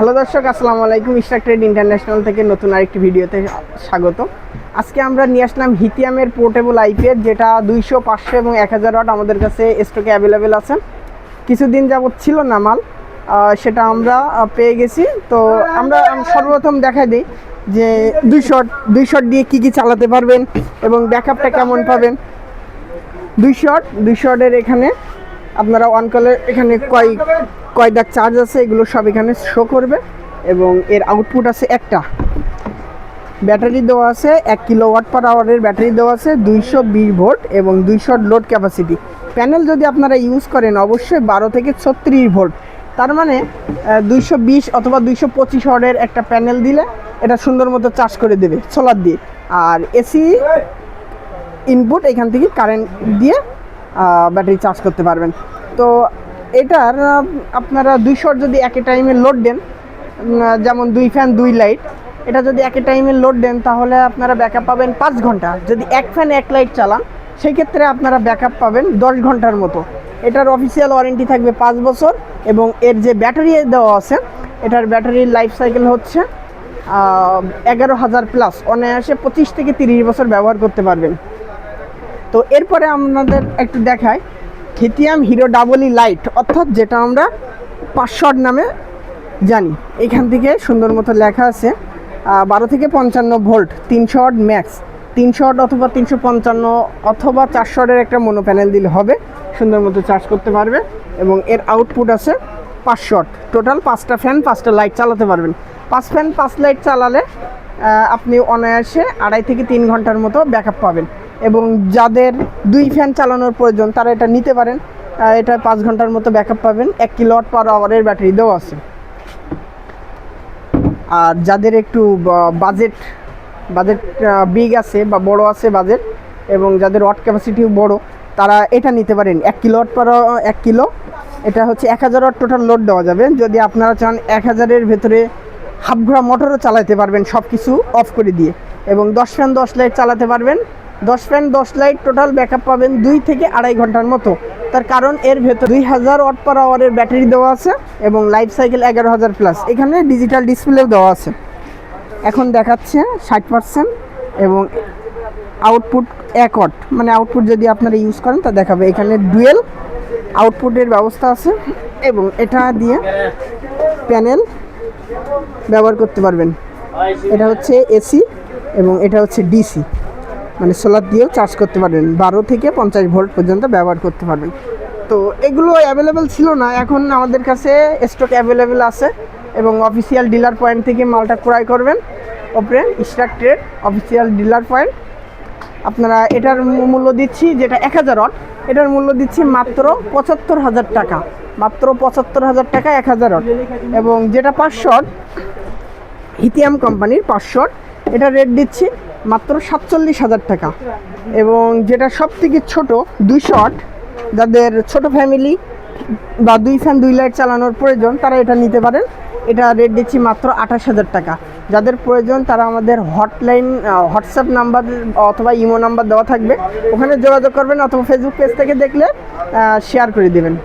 Hello দর্শক, আসসালামু আলাইকুম। ইশরাক ট্রেড ইন্টারন্যাশনাল থেকে নতুন আরেকটি ভিডিওতে স্বাগত। আজকে আমরা নিয়ে আসলাম হিতিয়ামের পোর্টেবল আইপিএস, যেটা 200, 500 এবং 1000 ওয়াট আমাদের কাছে স্টকে অ্যাভেলেবেল আছে। কিছুদিন যাবত ছিল না মাল, সেটা আমরা পেয়ে গেছি। তো আমরা সর্বপ্রথম দেখাই দিই যে 200 দিয়ে কী চালাতে পারবেন এবং ব্যাকআপটা কেমন পাবেন। 200 ওয়াটের এখানে আপনারা অন কলের এখানে কয় দাগ চার্জ আছে এগুলো সব এখানে শো করবে এবং এর আউটপুট আছে একটা। ব্যাটারি দেওয়া আছে 1 কিলোওয়াট পার আওয়ারের ব্যাটারি দেওয়া আছে, 220 ভোল্ট এবং 200 লোড ক্যাপাসিটি। প্যানেল যদি আপনারা ইউজ করেন অবশ্যই 12 থেকে 36 ভোল্ট, তার মানে 220 অথবা 225 ওয়াটের একটা প্যানেল দিলে এটা সুন্দর মতো চার্জ করে দেবে সোলার দিয়ে। আর এসি ইনপুট এখান থেকে কারেন্ট দিয়ে ব্যাটারি চার্জ করতে পারবেন। তো এটার আপনারা 200 যদি একই টাইমে লোড দেন, যেমন 2 ফ্যান 2 লাইট, এটা যদি একই টাইমে লোড দেন তাহলে আপনারা ব্যাকআপ পাবেন 5 ঘন্টা। যদি 1 ফ্যান 1 লাইট চালান সেই ক্ষেত্রে আপনারা ব্যাকআপ পাবেন 10 ঘন্টার মতো। এটার অফিসিয়াল ওয়ারেন্টি থাকবে 5 বছর এবং এর যে ব্যাটারি দেওয়া আছে এটার ব্যাটারির লাইফ সাইকেল হচ্ছে 11,000 প্লাস, অনায়াসে 25 থেকে 30 বছর ব্যবহার করতে পারবেন। তো এরপরে আপনাদের একটু দেখায় হিতিয়াম হিরো ডাবল ই লাইট, অর্থাৎ যেটা আমরা 500 ওয়াট নামে জানি। এখান থেকে সুন্দর মতো লেখা আছে 12 থেকে 55 ভোল্ট, 300 ওয়াট ম্যাক্স। 300 ওয়াট অথবা 355 অথবা 400 ওয়াটের একটা মোনো প্যানেল দিলে হবে, সুন্দর মতো চার্জ করতে পারবে। এবং এর আউটপুট আছে 500 ওয়াট। টোটাল 5টা ফ্যান 5টা লাইট চালাতে পারবেন। 5 ফ্যান 5 লাইট চালালে আপনি অনায়াসে 2.5 থেকে 3 ঘন্টার মতো ব্যাকআপ পাবেন। এবং যাদের 2 ফ্যান চালানোর প্রয়োজন তারা এটা নিতে পারেন, এটা 5 ঘন্টার মতো ব্যাকআপ পাবেন। 1 কিলোওয়াট পার আওয়ারের ব্যাটারি দেওয়া আছে। আর যাদের একটু বাজেট বিগ আছে বা বড় আছে বাজেট, এবং যাদের ওয়াট ক্যাপাসিটিও বড়, তারা এটা নিতে পারেন। 1 কিলোওয়াট পার 1 কিলো, এটা হচ্ছে 1000 ওয়াট টোটাল লোড দেওয়া যাবে। যদি আপনারা চান 1000-এর ভেতরে হাফ ঘোড়া মোটরও চালাতে পারবেন সব কিছু অফ করে দিয়ে, এবং 10 ফ্যান 10 লাইট চালাতে পারবেন। 10 ফ্যান 10 লাইট টোটাল ব্যাকআপ পাবেন 2 থেকে 2.5 ঘন্টার মতো। তার কারণ এর ভেতর 2000 ওয়াট পার আওয়ারের ব্যাটারি দেওয়া আছে এবং লাইফ সাইকেল 11,000 প্লাস। এখানে ডিজিটাল ডিসপ্লেও দেওয়া আছে। এখন দেখাচ্ছে 60% এবং আউটপুট 1 ওয়াট, মানে আউটপুট যদি আপনারা ইউজ করেন তা দেখাবে। এখানে ডুয়েল আউটপুটের ব্যবস্থা আছে এবং এটা দিয়ে প্যানেল ব্যবহার করতে পারবেন। এটা হচ্ছে এসি এবং এটা হচ্ছে ডিসি, মানে সোলার দিয়েও চার্জ করতে পারবেন। 12 থেকে 50 ভোল্ট পর্যন্ত ব্যবহার করতে পারবেন। তো এগুলো অ্যাভেলেবেল ছিল না, এখন আমাদের কাছে স্টক অ্যাভেলেবেল আছে এবং অফিসিয়াল ডিলার পয়েন্ট থেকে মালটা ক্রয় করবেন। ওপরে Ishraq trade official dealer point. আপনারা এটার মূল্য দিচ্ছি, যেটা 1000 ওয়াট, এটার মূল্য দিচ্ছি মাত্র 75,000 টাকা। মাত্র 75,000 টাকা 1000 ওয়াট। এবং যেটা 500 ওয়াট, হিতিয়াম কোম্পানির 500 ওয়াট, এটা রেট দিচ্ছি মাত্র 47,000 টাকা। এবং যেটা সব থেকে ছোটো 200 ওয়াট, যাদের ছোট ফ্যামিলি বা 2 ফ্যান 2 লাইট চালানোর প্রয়োজন তারা এটা নিতে পারেন। এটা রেট দিচ্ছি মাত্র 28,000 টাকা। যাদের প্রয়োজন তারা আমাদের হটলাইন হোয়াটসঅ্যাপ নাম্বার অথবা ইমো নাম্বার দেওয়া থাকবে, ওখানে যোগাযোগ করবেন অথবা ফেসবুক পেজ থেকে দেখলে শেয়ার করে দেবেন।